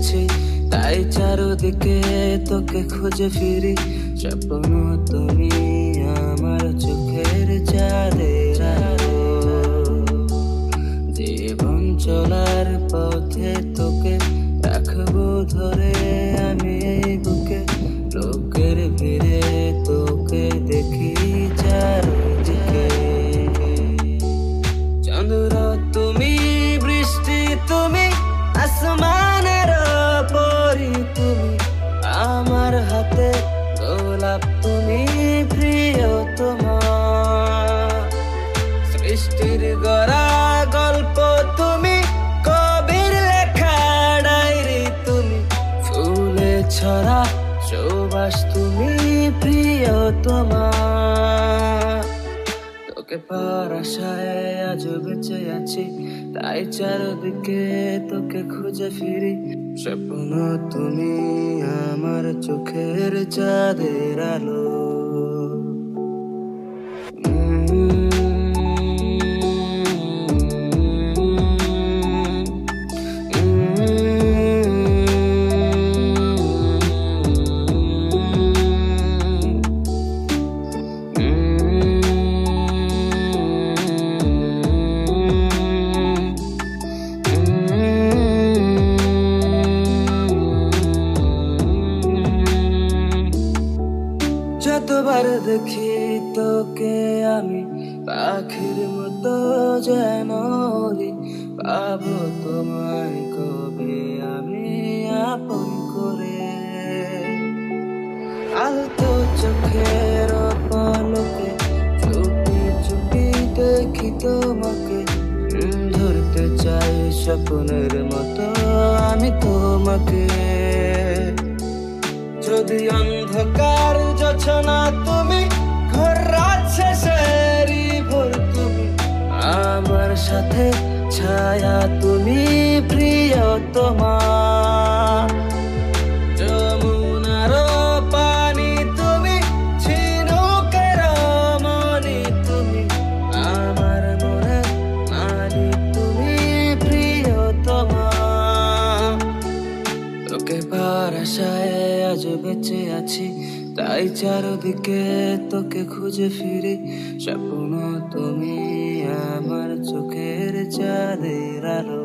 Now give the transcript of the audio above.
আছি, তাই চারদিকে তোকে খুঁজে ফিরি। স্বপ্ন তুমি আমার চোখের চাঁদের আলো, জীবন চলার পথে তোকে রাখবো ধরে আমি এই বুকে। লোকের ভিড়ে তোকে দেখি চারদিকে। চন্দ্র তুমি, বৃষ্টি তুমি, আসমানের পরি তুমি, আমার হাতে গোলাপ তুমি, প্রিয়তমা। সৃষ্টির গড়া গল্প তুমি, কবির লেখা ডায়েরি তুমি, ফুলে ছড়া সুবাস তুমি, প্রিয়তমা। তোকে পাওয়ার আশায় আজ বেঁচে আছি, তাই চারদিকে তোকে খুঁজে ফিরি। স্বপ্ন তুমি আমার চোখের চাঁদের আলো। যতবার দেখি তোকে আমি পাখির মতো যেন উড়ি, পাবো তোমায় কবে আমি আপন করে। আলতো চোখের পলকে চুপি চুপি দেখি তোমাকে, ধরতে চাই স্বপ্নের মতো আমি তোমাকে। যদি অন্ধকার জোছনা তুমি, ঘর রাত শেষেরই ভোর তুমি, আমার সাথে ছায়া তুমি, প্রিয়তমা। যমুনার পানি তুমি, ঝিনুকের মনি তুমি, আমার মনে মানি তুমি, প্রিয়তমা। তোকে পাওয়ার আশায় আজ বেঁচে আছি, তাই চারদিকে তোকে খুঁজে ফিরি। স্বপ্ন তুমি আমার চোখের চাঁদের আলো।